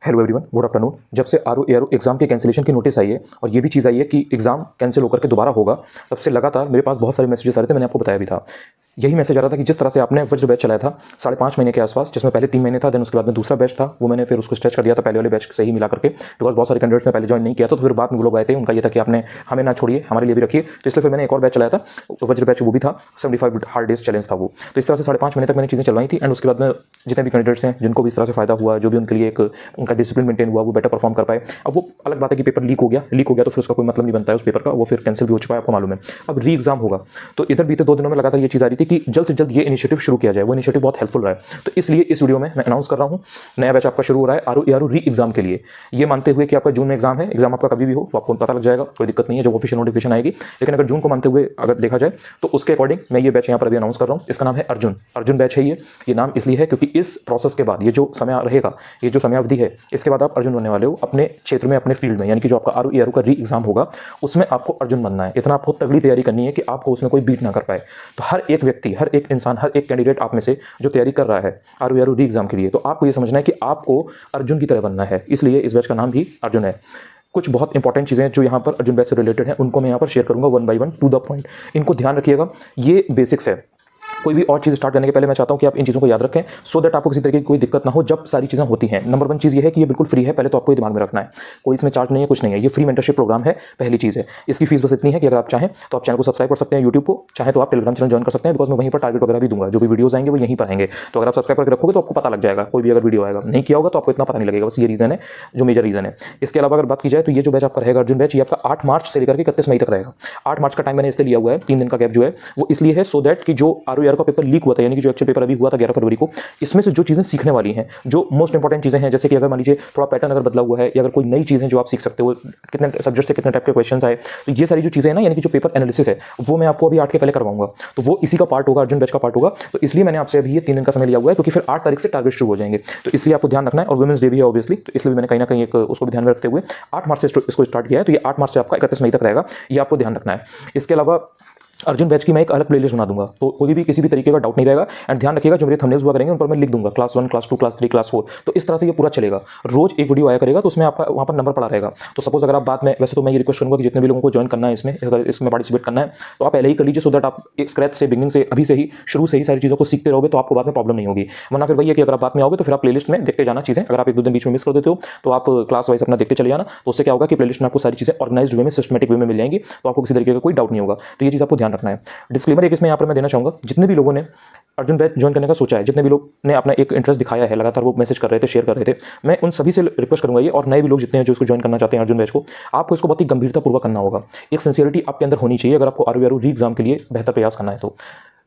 Hello everyone, good afternoon. जब से RO ARO exam के कैंसिलेशन की नोटिस आई है और ये भी चीज़ आई है कि एग्जाम कैंसिल होकर के दोबारा होगा, तब से लगातार मेरे पास बहुत सारे मैसेजेस आ रहे थे। मैंने आपको बताया भी था, यही मैसेज आ रहा था कि जिस तरह से आपने वज्र बैच चलाया था 5.5 महीने के आसपास, जिसमें पहले 3 महीने था, देन उसके बाद में दूसरा बैच था, वो मैंने फिर उसको स्ट्रेच कर दिया था पहले वाले बैच से ही मिला करके, बिकॉज बहुत सारे कैंडिडेट्स ने पहले ज्वाइन नहीं किया था। तो फिर बाद में वो लोग आए थे, उनका ये था कि आपने हमें ना छोड़िए, हमारे लिए भी रखिए। तो इसलिए फिर मैंने एक और बैच चलाया था, वज्र बैच, वो भी था 75 हार्ड डेज चैलेंज था वो। तो इस तरह से 5.5 महीने तक मैंने चीज़ें चलवाई थी। एंड उसके बाद में जितने भी कैंडिडेट्स हैं जिनको भी इस तरह से फायदा हुआ, जो भी उनके लिए एक उनका डिसिप्लिन मेंटेन हुआ, वो बेटर परफॉर्म कर पाए। अब वो अलग बात है कि पेपर लीक हो गया तो फिर उसका कोई मतलब नहीं बनता है उस पेपर का, वो फिर कैंसिल भी हो चुका है, आपको मालूम है। अब री एग्जाम होगा, तो इधर बीते 2 दिनों में लगातार ये चीज़ आ रही थी कि जल्द से जल्द ये इनिशिएटिव शुरू किया जाए। वो इनिशिएटिव बहुत हेल्पफुल रहा है। तो इसलिए इस वीडियो में मैं अनाउंस कर रहा हूँ, नया बैच आपका शुरू हो रहा है आरओ एआरओ री एग्जाम के लिए। ये मानते हुए कि आपका जून में एग्जाम है, एग्जाम आपका कभी भी हो तो आपको पता लग जाएगा, कोई दिक्कत नहीं है, जब ऑफिशियल नोटिफिकेशन आएगी। लेकिन अगर जून को मानते हुए अगर देखा जाए तो उसके अकॉर्डिंग मैं ये बैच यहाँ पर अभी अनाउंस कर रहा हूँ। इसका नाम है अर्जुन बैच है। ये नाम इसलिए है क्योंकि इस प्रोसेस के बाद ये जो समय रहेगा, ये जो समयावधि है, इसके बाद आप अर्जुन बनने वाले हो अपने क्षेत्र में, अपने फील्ड में। यानी कि जो आपका आरओ एआरओ का री एग्जाम होगा उसमें आपको अर्जुन बनना है। इतना आपको तगड़ी तैयारी करनी है कि आपको उसमें कोई बीट ना कर पाए। तो हर एक व्यक्ति, हर एक इंसान, हर एक कैंडिडेट आप में से जो तैयारी कर रहा है आरओ एआरओ री एग्जाम के लिए, तो आपको ये समझना है कि आपको अर्जुन की तरह बनना है। इसलिए इस बैच का नाम भी अर्जुन है। कुछ बहुत इंपॉर्टेंट चीज़ें जो यहाँ पर अर्जुन बैच से रिलेटेड हैं, उनको मैं यहाँ पर शेयर करूंगा 1 by 1 टू द पॉइंट। इनको ध्यान रखिएगा, ये बेसिक्स है। कोई भी और चीज़ स्टार्ट करने के पहले मैं चाहता हूं कि आप इन चीज़ों को याद रखें, सो दैट आपको किसी तरीके की कोई दिक्कत ना हो जब सारी चीज़ें होती हैं। नंबर 1 चीज़ ये है कि ये बिल्कुल फ्री है, पहले तो आपको ये दिमाग में रखना है। कोई इसमें चार्ज नहीं है, कुछ नहीं है, ये फ्री मेंटरशिप प्रोग्राम है। पहली चीज़ है, इसकी फीस बस इतनी है कि अगर आप चाहें तो आप चैनल को सब्सक्राइब कर सकते हैं, यूट्यूब को, चाहे तो आप टेलीग्राम चैनल ज्वाइन कर सकते हैं, बिकॉज मैं वहीं पर टारगेट वगैरह भी दूंगा, जो भी वीडियोस आएंगे वो यहीं पर आएंगे। तो अगर आप सब्सक्राइब करके रखोगे तो आपको पता लग जाएगा, कोई भी अगर वीडियो आएगा। नहीं किया होगा तो आपको इतना पता नहीं लगेगा, बस ये रीज़न है जो मेजर रीज़न है। इसके अलावा अगर बात की जाए तो ये जो बैच आपका रहेगा अर्जुन बैच, ये आपका 8 मार्च से लेकर के 31 मई तक रहेगा। 8 मार्च का टाइम मैंने इसलिए लिया हुआ है, 3 दिन का गैप जो है वो इसलिए है, सो दैट कि जो आरओ एआरओ का पेपर लीक हुआ था, यानी कि जो एक्चुअल पेपर अभी हुआ था 11 फरवरी को, इसमें से जो चीज़ें सीखने वाली हैं, जो मोस्ट इंपॉर्टेंट चीज़ें हैं, जैसे कि अगर मान लीजिए थोड़ा पैटर्न अगर बदला हुआ है, या अगर कोई नई चीज़ें जो आप सीख सकते हो, कितने सब्जेक्ट से कितने टाइप के क्वेश्चंस आए, तो ये सारी जो चीज़ें हैं ना, यानी कि जो पेपर एनालिसिस है, वो मैं आपको अभी 8 के पहले करवाऊंगा। तो वो इसी का पार्ट होगा, अर्जुन बैच का पार्ट होगा। तो इसलिए मैंने आपसे अभी ये 3 दिन का समय लिया हुआ है, क्योंकि फिर 8 तारीख से टारगेट शुरू हो जाएंगे। तो इसलिए आपको ध्यान रखना है, और वुमेंस डे भी है ऑब्वियसली, तो इसलिए मैंने कहीं ना कहीं एक उसको भी ध्यान में रखते हुए 8 मार्च से इसको स्टार्ट किया है। तो ये 8 मार्च से आपका 31 मई तक रहेगा, ये आपको ध्यान रखना है। इसके अलावा अर्जुन बैच की मैं एक अलग प्लेलिस्ट बना दूंगा, तो कोई भी किसी भी तरीके का डाउट नहीं रहेगा। एंड ध्यान रखिएगा, जो मेरे थंबनेल्स हुआ करेंगे उन पर मैं लिख दूंगा क्लास 1, क्लास 2, क्लास 3, क्लास 4। तो इस तरह से ये पूरा चलेगा। रोज एक वीडियो आया करेगा, तो उसमें आपका वहाँ पर नंबर पड़ा रहेगा। तो सपोज अगर आप बाद में, वैसे तो मैं ये रिक्वेस्ट करूंगा कि जितने भी लोगों को ज्वाइन करना है इसमें, अगर इसमें पार्टिसिपेट करना है तो आप पहले ही कर लीजिए, सो दैट आप एक स्क्रैच से, बिगिनिंग से, अभी से ही, शुरू से ही सारी चीज़ों को सीखते रहोगे, तो आपको बाद में प्रॉब्लम नहीं होगी। वरना फिर वही है कि अगर आप बाद में आओगे तो फिर आप प्लेलिस्ट में देखते जाना चीज़ें। अगर आप 1-2 दिन बीच में मिस कर देते हो तो आप क्लास वाइज अपना देखते चले जाना, तो उससे क्या होगा कि प्लेलिस्ट में आपको सारी चीज़ें ऑर्गेनाइज्ड वे में, सिस्टमेटिक वे में मिल जाएंगी, तो आपको किसी तरीके का कोई डाउट नहीं होगा। तो ये चीज़ आपको ध्यान रखना है। डिस्क्लेमर एक इसमें यहाँ पर मैं देना चाहूँगा, जितने भी लोगों ने अर्जुन बैच ज्वाइन करने का सोचा है, जितने भी लोग ने अपना एक इंटरेस्ट दिखाया है, लगातार वो मैसेज कर रहे थे, शेयर कर रहे थे, मैं उन सभी से रिक्वेस्ट करूंगा ये, और नए भी लोग जितने हैं जो इसको ज्वाइन करना चाहते हैं अर्जुन बैच को, आपको इसको बहुत ही गंभीरतापूर्वक करना होगा। एक सिंसियरिटी आपके अंदर होनी चाहिए अगर आपको आरओ एआरओ री एग्जाम के लिए बेहतर प्रयास करना है। तो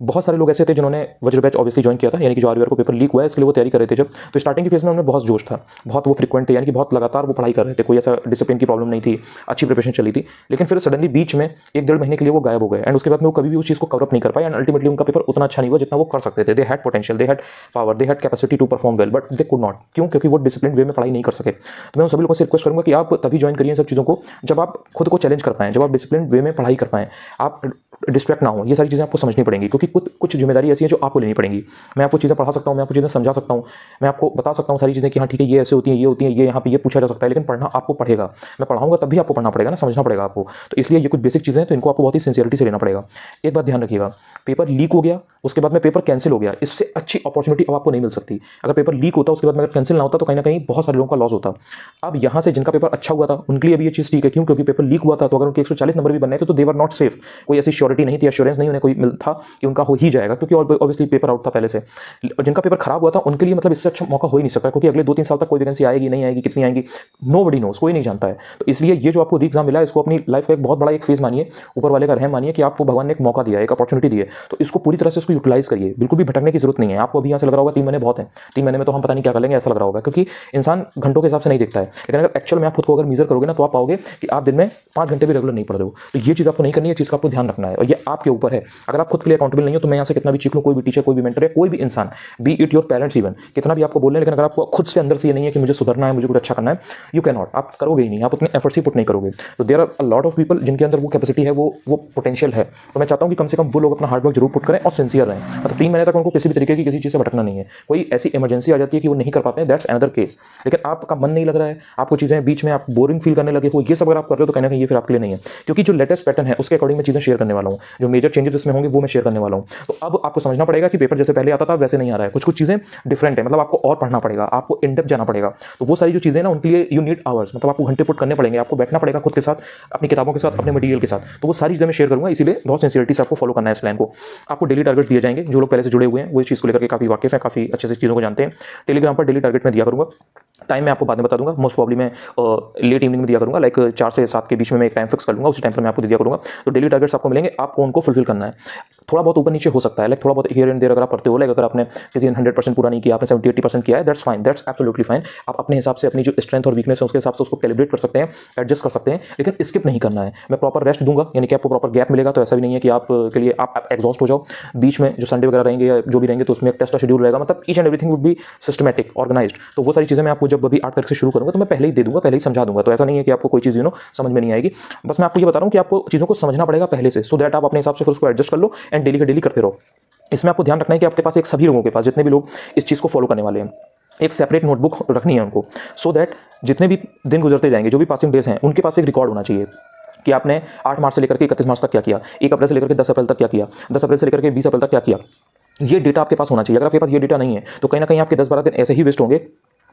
बहुत सारे लोग ऐसे थे जिन्होंने वज्र बैच ऑब्वियसली ज्वाइन किया था, यानी कि जो आरओ एआरओ को पेपर लीक हुआ है इसके लिए वो तैयारी कर रहे थे जब, तो स्टार्टिंग की फेज में उनमें बहुत जोश था, बहुत वो फ्रिक्वेंट थे, यानी कि बहुत लगातार वो पढ़ाई कर रहे थे, कोई ऐसा डिसिप्लिन की प्रॉब्लम नहीं थी, अच्छी प्रिपरेशन चली थी। लेकिन फिर सडनली बीच में 1-1.5 महीने के लिए वो गायब हो गए, एंड उसके बाद में वो कभी भी उस चीज़ को कवर अप नहीं कर पाए, एंड अल्टीमेटली उनका पेपर उतना अच्छा नहीं हुआ जितना वो कर सकते थे। They had potential, they had power, they had capacity to perform well, but they could not. क्यों? क्योंकि वो डिसिप्लिन वे में पढ़ाई नहीं कर सके। तो मैं उन सभी लोगों से रिक्वेस्ट करूंगा कि आप तभी ज्वाइन करिए सब चीज़ों को जब आप खुद को चैलेंज कर पाएं, जब आप डिसिप्लिन वे में पढ़ाई कर पाएं, आप डिस्ट्रैक्ट ना हो। ये सारी चीज़ें आपको समझनी पड़ेंगी, क्योंकि कुछ जिम्मेदारी ऐसी है जो आपको लेनी पड़ेगी। मैं आपको चीज़ें पढ़ा सकता हूँ, मैं आपको चीज़ें समझा सकता हूँ, मैं आपको बता सकता हूँ सारी चीज़ें कि हाँ ठीक है, ये ऐसे होती हैं, ये होती हैं, ये यहाँ पे ये पूछा जा सकता है, लेकिन पढ़ना आपको पड़ेगा। मैं पढ़ाऊंगा तब भी आपको पढ़ना पड़ेगा ना, समझना पड़ेगा आपको। तो इसलिए ये कुछ बेसिक चीज़ें हैं, तो इनको आपको बहुत ही सिंसियरिटी से लेना पड़ेगा। एक बात ध्यान रखिएगा, पेपर लीक हो गया, उसके बाद में पेपर कैंसिल हो गया, इससे अच्छी अपॉर्चुनिटी अब आपको नहीं मिल सकती। अगर पेपर लीक होता, उसके बाद में अगर कैंसिल ना होता, तो कहीं ना कहीं बहुत सारे लोगों का लॉस होता। अब यहाँ से जिनका पेपर अच्छा हुआ था उनके लिए भी ये चीज़ ठीक है। क्यों? क्योंकि पेपर लीक हुआ था, तो अगर उनके 140 नंबर भी बनने थे तो दे वर नॉट सेफ। कोई ऐसी श्योरिटी नहीं थी, एश्योरेंस नहीं उन्हें कोई मिल था कि उनका हो ही जाएगा, क्योंकि ऑब्वियसली पेपर आउट था पहले से। जिनका पेपर खराब हुआ था उनके लिए मतलब इससे अच्छा मौका हो ही नहीं सकता, क्योंकि अगले 2-3 साल तक कोई वैकेंसी आएगी नहीं आएगी, कितनी आएंगी, नोबडी नोस, कोई नहीं जानता है। तो इसलिए ये जो आपको री एग्जाम मिला है, इसको अपनी लाइफ का एक बहुत बड़ा एक फेज मानिए, ऊपर वाले का रहम मानिए कि आपको भगवान ने एक मौका दिया, एक अपॉर्चुनिटी दी है, तो इसको पूरी तरह से इसको यूटिलाइज करिए। बिल्कुल भी भटकने की जरूरत नहीं है। आपको अभी यहाँ से लग रहा होगा 3 महीने बहुत हैं, 3 महीने में तो हम पता नहीं क्या कर लेंगे, ऐसा लग रहा होगा, क्योंकि इंसान घंटों के हिसाब से नहीं देखता है। लेकिन अगर एक्चुअल में आप खुद को अगर मेजर करोगे ना, तो आप पाओगे कि आप दिन में 5 घंटे भी रेगुलर नहीं पढ़ रहे हो। तो ये चीज़ आपको नहीं करनी है, चीज़ का आपको ध्यान रखना है, और ये आपके ऊपर है। अगर आप खुद के लिए अकाउंटेबल काबिल नहीं हो तो मैं यहाँ से कितना भी सीख लूँ, कोई भी टीचर, कोई भी मेंटर है, कोई भी इंसान, B it your parents even, कितना भी आपको बोल रहे हैं, लेकिन अगर आपको खुद से अंदर से ये नहीं है कि मुझे सुधरना है, मुझे कुछ अच्छा करना है, यू कैन नॉट, आप करोगे ही नहीं, आप उतने एफर्ट्स ही पुट नहीं करोगे। तो there are a lot of people जिनके अंदर वो कैपेसिटी है, वो पोटेंशियल है। तो मैं चाहता हूँ कि कम से कम वो लोग अपना हार्डवर्क जरूर पुट करें और सिंसियर रहें। मतलब 3 महीने तक उनको किसी भी तरीके की किसी चीज़ से भटकना नहीं है। कोई ऐसी इमरजेंसी आ जाती है कि वो नहीं कर पाते हैं, दैट्स अनदर केस। लेकिन आपका मन नहीं लग रहा है, आपको चीज़ें बीच में आप बोरिंग फील करने लगे हो, ये सब अगर आप कर रहे हो तो कहीं ना कहीं ये फिर आपके लिए नहीं है। क्योंकि जो लेटेस्ट पैटर्न है उसके अकॉर्डिंग मैं चीज़ें शेयर करने वाला हूँ, जो मेजर चेंजेस इसमें होंगे वो मैं शेयर करने वाला हूँ। तो अब आपको समझना पड़ेगा कि पेपर जैसे पहले आता था वैसे नहीं आ रहा है, कुछ कुछ चीज़ें डिफरेंट है, मतलब आपको और पढ़ना पड़ेगा, आपको इन डेप्थ जाना पड़ेगा। तो वो सारी जो चीज़ें ना उनके लिए यू नीड आवर्स, मतलब आपको घंटे पुट करने पड़ेंगे, आपको बैठना पड़ेगा खुद के साथ, अपनी किताबों के साथ, अपने मटीरियल के साथ। तो वो सारी चीज़ें मैं शेयर करूँगा, इसीलिए बहुत सिंसियरिटी से आपको फॉलो करना है इस प्लान को। आपको डेली टारगेट दिए जाएंगे, जो लोग पहले से जुड़े हुए हैं वो इस चीज़ को लेकर के काफ़ी वाकिफ है, काफ़ी अच्छे से चीज़ों को जानते हैं। टेलीग्राम पर डेली टारगेट में दिया करूँगा, टाइम मैं आपको बाद में बता दूंगा, मोस्ट प्रॉब्ली मैं लेट इवनिंग में दिया करूँगा, लाइक 4 से 7 के बीच में मैं एक टाइम फिक्स कर लूँगा, उसी टाइम पर मैं आपको दिया करूँगा। तो डेली टारगेट्स आपको मिलेंगे, आपको उनको फुलफिल करना है। थोड़ा बहुत ऊपर नीचे हो सकता है, लाइक थोड़ा बहुत हियर एंड देयर अगर आप पढ़ते हो, लाइक अगर आपने किसी ने 100% पूरा नहीं किया, आपने 70-80% किया है, that's fine, that's absolutely fine. आप अपने हिसाब से अपनी जो स्ट्रेंथ और वीकनेस है उसके हिसाब से उसको कैलिब्रेट कर सकते हैं, एडजस्ट कर सकते हैं, लेकिन स्किप नहीं करना है। मैं प्रॉपर रेस्ट दूंगा, यानी कि आपको प्रॉपर गैप मिलेगा। तो ऐसा भी नहीं है कि आप के लिए आप एग्जॉस्ट हो जाओ बीच में, जो संडे वगैरह रहेंगे या जो भी रहेंगे तो उसमें एक टेस्ट का शेड्यूल रहेगा, मतलब each and everything would be systematic, organised. तो वो सारी चीज़ें मैं आपको जब अभी 8 तारीख से शुरू करूँगा तो मैं पहले ही दे दूंगा, पहले ही समझा दूंगा। तो ऐसा नहीं है कि आपको कोई चीज़ समझ में नहीं आएगी, बस मैं आपको ये बता रहा हूँ कि आपको चीज़ों को समझना पड़ेगा पहले से, सो दैट आप अपने हिसाब से फिर उसको एडजस्ट कर लो एंड डेली का डेली करते रहो। इसमें आपको ध्यान रखना है कि आपके पास एक सभी लोगों के पास, जितने भी लोग इस चीज़ को फॉलो करने वाले हैं, एक सेपरेट नोटबुक रखनी है उनको, सो दैट जितने भी दिन गुजरते जाएंगे, जो भी पासिंग डेज हैं, उनके पास एक रिकॉर्ड होना चाहिए कि आपने 8 मार्च से लेकर के 31 मार्च तक क्या किया, 1 अप्रैल से लेकर के 10 अप्रैल तक क्या किया, 10 अप्रैल से लेकर के 20 अप्रैल तक क्या किया। ये डेटा आपके पास होना चाहिए। अगर आपके पास ये डेटा नहीं है तो कहीं ना कहीं आपके 10-12 दिन ऐसे ही वेस्ट होंगे,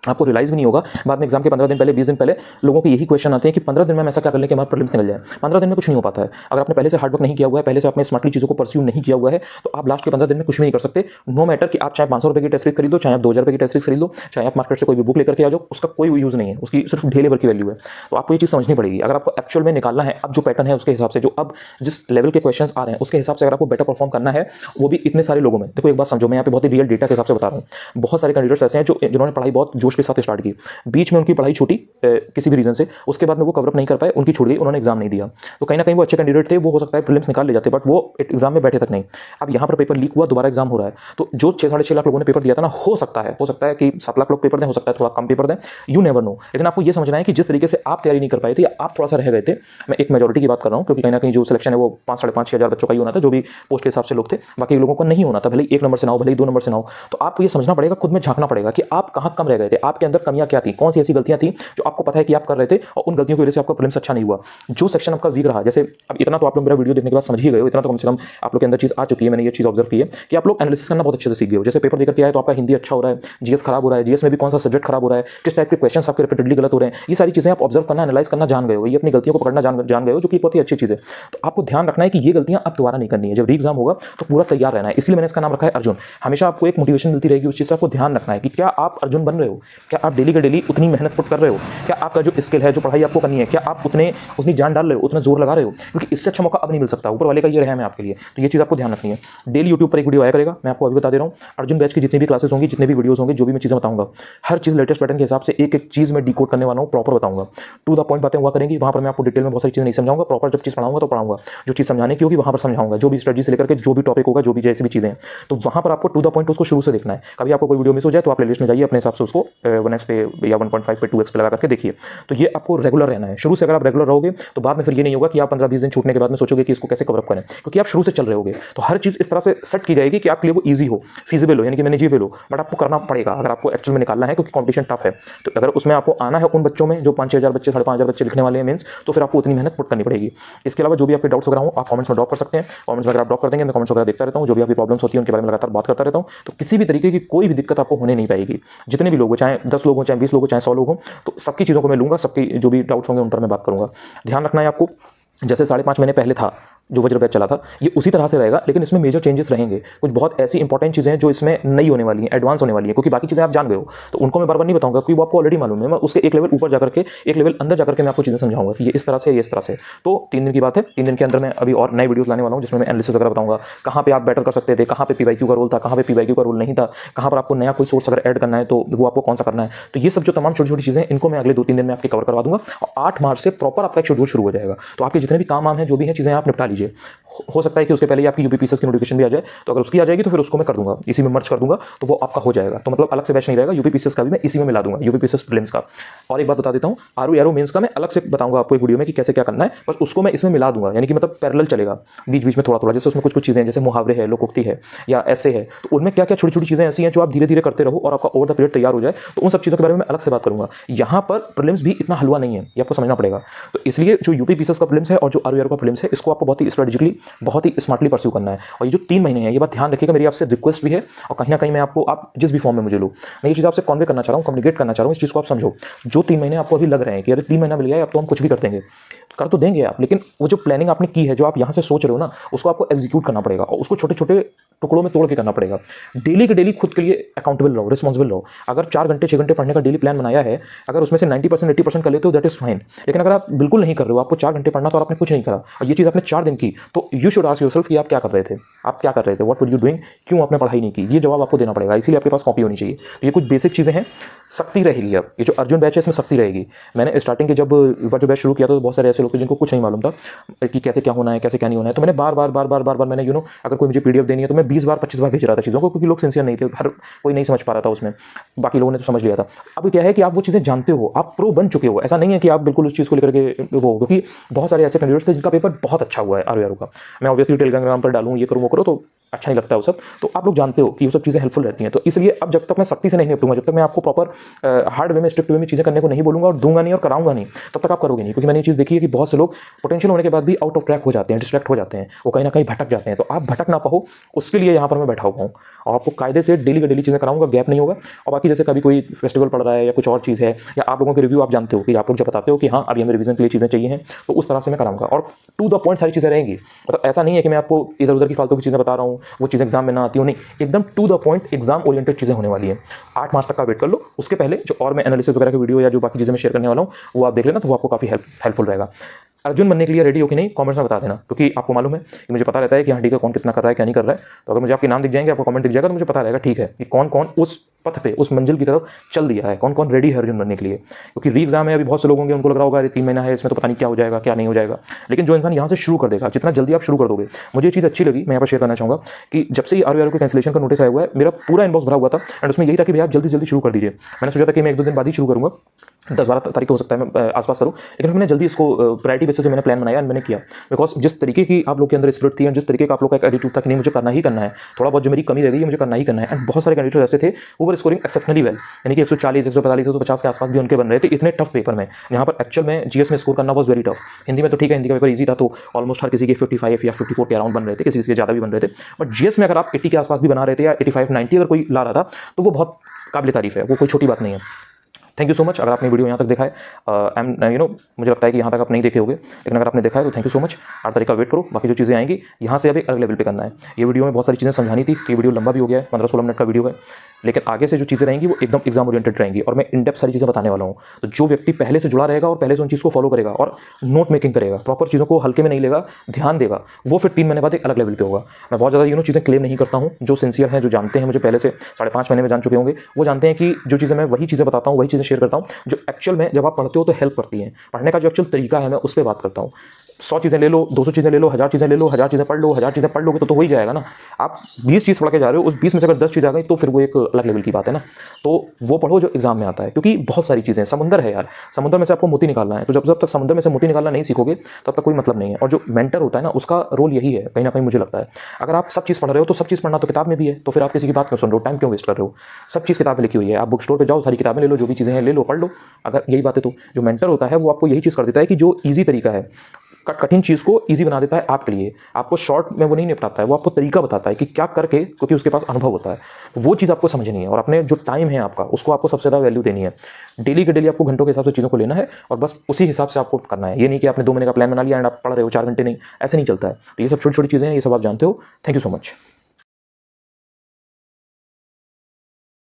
आपको रियलाइज भी नहीं होगा। बाद में एग्जाम के 15 दिन पहले, 20 दिन पहले लोगों के यही क्वेश्चन आते हैं कि 15 दिन में हम ऐसा क्या कर लें कि हमारा प्रीलिम्स निकल जाए। 15 दिन में कुछ नहीं हो पाता है। अगर आपने पहले से हार्डवर्क नहीं किया हुआ है, पहले से आपने स्मार्टली चीज़ों को परस्यू नहीं किया हुआ है, तो आप लास्ट के 15 दिन में कुछ भी नहीं कर सकते। नो मैटर कि आप चाहे 500 रुपये की टेस्ट सीरीज खरीद लो, चाहे आप 2000 रुपये की टेस्ट सीरीज खरीद लो, चाहे आप मार्केट से कोई भी बुक लेकर के आ जाओ, उसका कोई यूज़ नहीं है, उसकी सिर्फ ढेले भर की वैल्यू है। तो आपको ये चीज़ समझनी पड़ेगी। अगर आपको एक्चुअल में निकालना है, अब जो पैटर्न है उसके हिसाब से, जो अब जिस लेवल के क्वेश्चन आ रहे हैं उसके हिसाब से अगर आपको बेटर परफॉर्म करना है, वो भी इतने सारे लोगों में। देखो एक बात समझो, मैं यहाँ पे बहुत ही रियल डेटा के हिसाब से बता रहा हूँ। बहुत सारे कैंडिडेट्स ऐसे हैं जिन्होंने पढ़ाई बहुत जोश के साथ स्टार्ट की, बीच में उनकी पढ़ाई छूटी किसी भी रीजन से, उसके बाद में वो कवरअप नहीं कर पाए, उनकी छूट गई, उन्होंने एग्जाम नहीं दिया। तो कहीं ना कहीं वो अच्छे कैंडिडेट थे, वो हो सकता है प्रीलिम्स निकाल ले जाते, बट वो एग्जाम में बैठे तक नहीं। अब यहाँ पर पेपर लीक हुआ, दोबारा एग्जाम हो रहा है, तो जो 6-6.5 लाख लोगों ने पेपर दिया था ना, हो सकता है कि 7 लाख लोग पेपर दें, हो सकता है थोड़ा कम पेपर दें, यू नेवर नो। लेकिन आपको ये समझना है कि जिस तरीके से आप तैयारी नहीं कर पाए थे या आप थोड़ा सा रह गए थे, मैं एक मेजोरिटी की बात कर रहा हूँ, क्योंकि कहीं ना कहीं जो सिलेक्शन है वो 5-5.5 हज़ार बच्चों का ही होना था, जो भी पोस्ट के हिसाब से लोग थे, बाकी लोगों को नहीं होना था, भले ही 1 नंबर से ना हो, भले ही 2 नंबर से ना हो। तो आपको ये समझना पड़ेगा, खुद में झांकना पड़ेगा कि आप कहाँ कम रह गए थे, आपके अंदर कमियां क्या थी, कौन सी ऐसी गलतियां थी जो आपको पता है कि आप कर रहे थे और उन गलतियों की वजह से आपका प्रीलिम्स अच्छा नहीं हुआ, जो सेक्शन आपका वीक रहा। जैसे अब इतना तो आप लोग मेरा वीडियो देखने के बाद समझ ही गए हो, इतना तो कम से कम आप लोग के अंदर चीज़ आ चुकी है, मैंने ये चीज़ ऑब्जर्व की है कि आप लोग एनालिसिस करना बहुत अच्छे से सीख गए हो। जैसे पेपर देकर के आए तो आपका हिंदी अच्छा हो रहा है, जीएस खराब हो रहा है, जीएस में भी कौन सा सब्जेक्ट खराब हो रहा है, किस टाइप के क्वेश्चन आपके रिपीटेडली गलत हो रहे हैं, ये सारी चीज़ें आप ऑब्जर्व करना, एनालाइज करना जान गए हो, ये अपनी गलतियों को पकड़ना जान गए हो, जो कि बहुत ही अच्छी चीज़ है। तो आपको ध्यान रखना है कि ये गलतियां आप दोबारा नहीं करनी है। जब री एग्जाम होगा तो पूरा तैयार रहना है, इसलिए मैंने इसका नाम रखा है अर्जुन। हमेशा आपको एक मोटिवेशन मिलती रहेगी उस चीज़ से, आपको ध्यान रखना है कि क्या आप अर्जुन बन रहे हो, क्या आप डेली के डेली उतनी मेहनत पुट कर रहे हो, क्या आपका जो स्किल है, जो पढ़ाई आपको करनी है, क्या आप उतनी जान डाल रहे हो, उतना जोर लगा रहे हो, क्योंकि इससे अच्छा मौका अब नहीं मिल सकता। ऊपर वाले का ये रहम है आपके लिए, तो ये चीज़ आपको ध्यान रखनी है। डेली यूट्यूब पर एक वीडियो आया करेगा, मैं आपको अभी बता दे रहा हूँ। अर्जुन बैच की जितनी भी क्लासेस होंगी, जितने भी वीडियोस होंगे, जो भी मैं चीज़ें बताऊंगा, हर चीज़ लेटेस्ट पैटर्न के हिसाब से एक एक चीज़ में डिकोड करने वाला हूँ, प्रॉपर बताऊंगा, टू द पॉइंट बातें हुआ करेंगी। वहाँ पर मैं आपको डिटेल में बहुत सारी चीज़ें नहीं समझाऊंगा, प्रॉपर जब चीज़ पढ़ाऊंगा तो पढ़ाऊंगा, जो चीज़ समझाने की होगी वहाँ पर समझाऊंगा, जो भी स्ट्रेटजी से लेकर के जो भी टॉपिक होगा, जो भी जैसी भी चीज़ें हैं, तो वहाँ पर आपको टू द पॉइंट उसको शुरू से देखना है। कभी आपको कोई वीडियो मिस हो जाए तो आप प्लेलिस्ट में जाइए, अपने हिसाब से उसको 1x पे या 1.5 पे 2x पे लगा करके देखिए। तो ये आपको रेगुलर रहना है शुरू से। अगर आप रेगुलर रहोगे तो बाद में फिर ये नहीं होगा कि आप 15-20 दिन छूटने के बाद में सोचोगे कि इसको कैसे कवर अप करें, क्योंकि आप शुरू से चल रहे होगे। तो हर चीज़ इस तरह से सेट की जाएगी कि आपके लिए वो ईजी हो, फीजिबल हो, यानी कि मैनेजेबल हो, बट आपको करना पड़ेगा अगर आपको एक्चुअल में निकालना है, क्योंकि कॉम्पिटिशन टफ है। तो अगर उसमें आपको आना है उन बच्चों में जो 5-6 हज़ार बच्चे, 5,500 बच्चे लिखने वाले हैं मेंस, तो फिर आपको उतनी मेहनत पुट करनी पड़ेगी। इसके अलावा जो भी आपके डाउट्स वगैरह हो आप कमेंट्स में ड्रॉप कर सकते हैं, कमेंट्स वगैरह आप ड्रॉप कर देंगे, मैं कमेंट्स वगैरह देखता रहता हूँ, जो भी आपकी प्रॉब्लम्स होती है उनके बारे में लगातार बात करता रहता हूँ। तो किसी भी तरीके की कोई भी दिक्कत आपको होने नहीं पाएगी। जितने भी लोग हो, चाहे 10 लोग हो, चाहे 20 लोग हो, चाहे 100 लोग हो, तो सबकी चीज़ों को मैं लूँगा, सबकी जो भी डाउट्स होंगे उन पर मैं बात करूँगा। ध्यान रखना है आपको, जैसे 5.5 महीने पहले था जो वज्र बैच चला था, ये उसी तरह से रहेगा, लेकिन इसमें मेजर चेंजेस रहेंगे। कुछ बहुत ऐसी इंपॉर्टेंट चीज़ें हैं जो इसमें नई होने वाली हैं, एडवांस होने वाली हैं, क्योंकि बाकी चीज़ें आप जान गए हो, तो उनको मैं बार बार नहीं बताऊंगा, क्योंकि वो आपको ऑलरेडी मालूम है। मैं उसके एक लेवल ऊपर जाकर के, एक लेवल अंदर जाकर के मैं आपको चीज़ें समझाऊंगा कि ये इस तरह से, ये इस तरह से। तो 3 दिन की बात है, 3 दिन के अंदर मैं अभी और नई वीडियोस लाने वाला हूँ, जिसमें मैं एनालिसिस वगैरह बताऊंगा, कहाँ पे आप बेटर कर सकते थे, कहाँ पे पीवाईक्यू का रोल था, कहाँ पे पीवाईक्यू का रोल नहीं था, कहाँ पर आपको नया कोई सोर्स अगर ऐड करना है तो वो आपको कौन सा करना है। तो ये सब जो तमाम छोटी छोटी चीज़ें, इनको मैं अगले 2-3 दिन में आपके कवर करवा दूंगा, और 8 मार्च से प्रॉपर आपका एक शेड्यूल शुरू हो जाएगा। तो आपके जितने भी काम है, जो भी है चीज़ें आप निपटा लीजिए। हो सकता है कि उसके पहले ही आपकी यूपीपीसीएस की नोटिफिकेशन भी आ जाए, तो अगर उसकी आ जाएगी तो फिर उसको मैं कर दूंगा, इसी में मर्ज कर दूंगा, तो वो आपका हो जाएगा। तो मतलब अलग से बैच नहीं रहेगा, यूपीपीसीएस का भी मैं इसी में मिला दूंगा, यूपीपीसीएस प्रीलिम्स का। और एक बात बता देता हूँ, आरओ एरो मेंस का मैं अलग से बताऊंगा आपको एक वीडियो में कि कैसे क्या करना है, बस उसको मैं इसमें मिला दूंगा, यानी कि मतलब पैरेलल चलेगा, बीच बीच में थोड़ा थोड़ा। जैसे उसमें कुछ कुछ चीज़ें जैसे मुहावरे है, लोकोक्ति है या ऐसे है, तो उनमें क्या क्या छोटी छोटी चीज़ें ऐसी हैं जो आप धीरे धीरे करते रहो और आपका ओवर द पीरियड तैयार हो जाए, तो उन सब चीज़ों के बारे में मैं अलग से बात करूंगा। यहाँ पर प्रीलिम्स भी इतना हलवा नहीं है, ये आपको समझना पड़ेगा। तो इसलिए जो यूपीपीसीएस का प्रीलिम्स है और जो आरओ एरो का प्रीलिम्स है, इसको आपको बहुत ही स्ट्रेटेजिकली, बहुत ही स्मार्टली परस्यू करना है। और ये जो 3 महीने हैं, ये बात ध्यान रखिएगा, मेरी आपसे रिक्वेस्ट भी है, और कहीं ना कहीं मैं आपको, आप जिस भी फॉर्म में मुझे लो, मैं ये चीज़ आपसे कन्वे करना चाह रहा हूँ, कम्युनिकेट करना चाह रहा हूँ, इस चीज़ को आप समझो। जो 3 महीने आपको अभी लग रहे हैं कि अरे 3 महीना मिल गया, अब तो हम कुछ भी कर देंगे, कर तो देंगे आप, लेकिन वो जो प्लानिंग आपने की है, जो आप यहाँ से सोच रहे हो ना, उसको आपको एग्जीक्यूट करना पड़ेगा और उसको छोटे छोटे टुकड़ों में तोड़ के करना पड़ेगा। डेली के डेली खुद के लिए अकाउंटेबल रहो, रिस्पॉन्सिबल रहो। अगर 4 घंटे 6 घंटे पढ़ने का डेली प्लान बनाया है, अगर उसमें से 90% 80% कर लेते हो, दैट इज फाइन। लेकिन अगर आप बिल्कुल नहीं कर रहे हो, आपको 4 घंटे पढ़ना तो और आपने कुछ नहीं करा, और ये चीज़ आपने 4 दिन की, तो यू शुड आस्क योरसेल्फ कि आप क्या कर रहे थे, आप क्या कर रहे थे, व्हाट वर यू डूइंग, क्यों आपने पढ़ाई नहीं की, ये जवाब आपको देना पड़ेगा। इसीलिए आपके पास कॉपी होनी चाहिए। तो ये कुछ बेसिक चीज़ें हैं, सख्ती रहेगी। अब ये जो अर्जुन बैच है, इसमें सख्ती रहेगी। मैंने स्टार्टिंग के जब वर्चुअल बैच शुरू किया था, तो बहुत सारे ऐसे लोग थे जिनको कुछ नहीं मालूम था कि कैसे क्या होना है, कैसे क्या नहीं होना है। तो मैंने बार बार मैंने अगर कोई मुझे पीडीएफ देनी है तो मैं 20 बार 25 बार भेज रहा था चीज़ों को, क्योंकि लोग सिंसियर नहीं थे, हर कोई नहीं समझ पा रहा था उसमें, बाकी लोगों ने तो समझ लिया था। अब क्या है कि आप वो चीज़ें जानते हो, आप प्रो बन चुके हो। ऐसा नहीं है कि आप बिल्कुल उस चीज़ को लेकर के वो, क्योंकि बहुत सारे ऐसे कैंडिडेट्स थे जिनका पेपर बहुत अच्छा हुआ है आरओ एरो का। मैं ऑब्वियसली टेलीग्राम पर डालूँ, ये करूँ वो करो, तो अच्छा नहीं लगता है वो सब। तो आप लोग जानते हो कि वो सब चीज़ें हेल्पफुल रहती हैं। तो इसलिए अब जब तक मैं सख्ती से नहीं निपटूंगा, जब तक मैं आपको प्रॉपर हार्ड वे में, स्ट्रिक्ट वे में चीज़ें करने को नहीं बोलूंगा और दूंगा नहीं और कराऊंगा नहीं, तब तक आप करोगे नहीं। क्योंकि मैंने ये चीज़ देखी है कि बहुत से लोग पोटेंशियल होने के बाद भी आउट ऑफ ट्रैक हो जाते हैं, डिस्ट्रैक्ट हो जाते हैं, वो कहीं ना कहीं भटक जाते हैं। तो आप भटक ना पाओ, उसके लिए यहाँ पर मैं बैठा हुआ हूँ और आपको कायदे से डेली का डेली चीज़ें कराऊंगा, गैप नहीं होगा। और बाकी जैसे कभी कोई फेस्टिवल पड़ रहा है या कुछ और चीज़ है, या आप लोगों के रिव्यू आप जानते हो कि आप लोग जब बताते हो कि हाँ अभी हमें रिवीजन के लिए चीज़ें चाहिए हैं, तो उस तरह से मैं कराऊंगा। और टू द पॉइंट सारी चीज़ें रहेंगी। मतलब ऐसा नहीं है कि मैं आपको इधर उधर की फालतू की चीज़ें बता रहा हूँ, वो चीज़ें एग्जाम में ना आती हो, नहीं, एकदम to the point exam oriented चीज़ें होने वाली है। 8 मार्च तक का वेट कर लो, उसके पहले जो और मैं एनालिसिस वगैरह की वीडियो या जो बाकी चीज़ें मैं शेयर करने वाला हूँ, वो आप देख लेना, तो वो आपको काफ़ी हेल्पफुल रहेगा। अर्जुन बनने के लिए रेडी हो कि नहीं, कमेंट्स में बता देना, क्योंकि आपको मालूम है कि मुझे पता रहता है कि हाँ ठीक है, कौन कितना कर रहा है, क्या नहीं कर रहा है। तो अगर मुझे आपके नाम दिख जाएंगे, आपको कमेंट दिख जाएगा, तो मुझे पता रहेगा ठीक है कि कौन कौन उस पथ पे, उस मंजिल की तरफ चल दिया है, कौन कौन रेडी है अर्जुन बनने के लिए। क्योंकि री एग्जाम है, अभी बहुत से लोग होंगे उनको लग रहा होगा 3 महीना है, इसमें तो पता नहीं क्या हो जाएगा, क्या नहीं हो जाएगा। लेकिन जो इंसान यहाँ से शुरू कर देगा, जितना जल्दी आप शुरू कर दोगे, मुझे ये चीज़ अच्छी लगी, मैं यहाँ पर शेयर करना चाहूँगा कि जब से आरओ के कैंसिलेशन का नोटिस आया हुआ है, मेरा पूरा इनबॉक्स भरा हुआ था, एंड उसमें यही था कि भैया आप जल्दी जल्दी शुरू कर दीजिए। मैंने सोचा था कि मैं 1-2 दिन बाद ही शुरू करूँगा, 10-12 तारीख हो सकता है मैं आसपास करूँ, लेकिन मैंने जल्दी इसको प्रायोरिटी बेसिस पे मैंने प्लान बनाया एंड मैंने किया। बिकॉज जिस तरीके की आप लोग के अंदर स्पिरिट थी एंड जिस तरीके का आप लोग का एक एटीट्यूड था कि नहीं मुझे करना ही करना है, थोड़ा बहुत जो मेरी कमी रह गई है मुझे करना ही करना है, एंड बहुत सारे कैंडिडेट ऐसे थे वो वर स्कोरिंग एक्सेप्शनली वेल, यानी कि 140, 145, 150 के आसपास भी उनके बन रहे थे इतने टफ पेपर में, जहाँ पर एक्चुअल में जीएस में स्कोर करना वॉज वेरी टफ। हिंदी में तो ठीक है, हिंदी का पेपर ईजी था, तो ऑलमोस्ट हर किसी के 55 या 54 के अराउंड बन रहे थे, किसी के ज़्यादा भी बन रहे थे। बट जीएस में अगर आप 80 के आसपास भी बना रहे थे या 85, 90 अगर कोई ला रहा था, तो वो बहुत काबिल तारीफ है, वो कोई छोटी बात नहीं है। थैंक यू सो मच अगर आपने वीडियो यहाँ तक देखा है। मुझे लगता है कि यहाँ तक आप नहीं देखे होंगे, लेकिन अगर आपने देखा है तो थैंक यू सो मच। 8 तारीख का वेट करो, बाकी जो चीज़ें आएंगी यहाँ से अभी अलग लेवल पे करना है। ये वीडियो में बहुत सारी चीज़ें समझानी थी, ये वीडियो लंबा भी हो गया है, 15-16 मिनट का वीडियो है, लेकिन आगे से जो चीज़ें रहेंगी वो एकदम एग्जाम ओरिएंटेड रहेंगी और मैं इन डेप्थ सारी चीज़ें बताने वाला हूँ। तो जो व्यक्ति पहले से जुड़ा रहेगा और पहले से उन चीज़ को फॉलो करेगा और नोट मेकिंग करेगा, प्रॉपर चीज़ों को हल्के में नहीं लेगा, ध्यान देगा, वो फिर 3 महीने बाद एक अलग लेवल पे होगा। मैं बहुत ज़्यादा चीज़ें क्लेम नहीं करता हूँ, जो सिंसियर हैं, जो जानते हैं, मुझे पहले से 5.5 महीने में जान चुके होंगे, वो जानते हैं कि जो चीज़ें मैं वही चीज़ें बताता हूँ, वही चीज़ें शेयर करता हूँ जो एक्चुअल में जब आप पढ़ते हो तो हेल्प करती हैं। पढ़ने का जो एक्चुअल तरीका है मैं उस पर बात करता हूँ। 100 चीज़ें ले लो, 200 चीज़ें ले लो, 1000 चीज़ें ले लो, 1000 चीज़ें पढ़ लो, 1000 चीज़ें पढ़ लोगे तो हो ही जाएगा ना। आप 20 चीज़ पढ़ के जा रहे हो, उस 20 में से अगर 10 चीज़ आ गई तो फिर वो एक अलग लेवल की बात है ना। तो वो पढ़ो जो एग्जाम में आता है, क्योंकि बहुत सारी चीज़ें, समुंदर है यार, समुंदर में से आपको मोती निकालना है। तो जब तक समुंदर में से मोती निकालना नहीं सीखोगे तब तक कोई मतलब नहीं है। और जो मेंटर होता है ना, उसका रोल यही है कहीं ना कहीं, मुझे लगता है। अगर आप सब चीज़ पढ़ रहे हो तो सब चीज़ पढ़ना तो किताब में भी है, तो फिर आप किसी की बात क्यों सुन रहे हो, टाइम क्यों वेस्ट कर रहे हो। सब चीज़ किताब में लिखी हुई है, आप बुक स्टोर पर जाओ, सारी किताबें ले लो, जो भी चीज़ें हैं ले लो, पढ़ लो। अगर यही बात है तो जो मेंटर होता है वो आपको यही चीज़ कर देता है कि जो ईजी तरीका है, कठिन चीज़ को ईजी बना देता है आपके लिए। आपको शॉर्ट में वो नहीं निपटाता है, वो आपको तरीका बताता है कि क्या करके, क्योंकि उसके पास अनुभव होता है। वो चीज़ आपको समझनी है और अपने जो टाइम है आपका, उसको आपको सबसे ज़्यादा वैल्यू देनी है। डेली के डेली आपको घंटों के हिसाब से चीज़ों को लेना है और बस उसी हिसाब से आपको करना है। ये नहीं कि आपने 2 महीने का प्लान बना लिया एंड आप पढ़ रहे हो 4 घंटे नहीं, ऐसे नहीं चलता है। तो ये सब छोटी छोटी चीज़ें हैं, ये सब आप जानते हो। Thank you so much.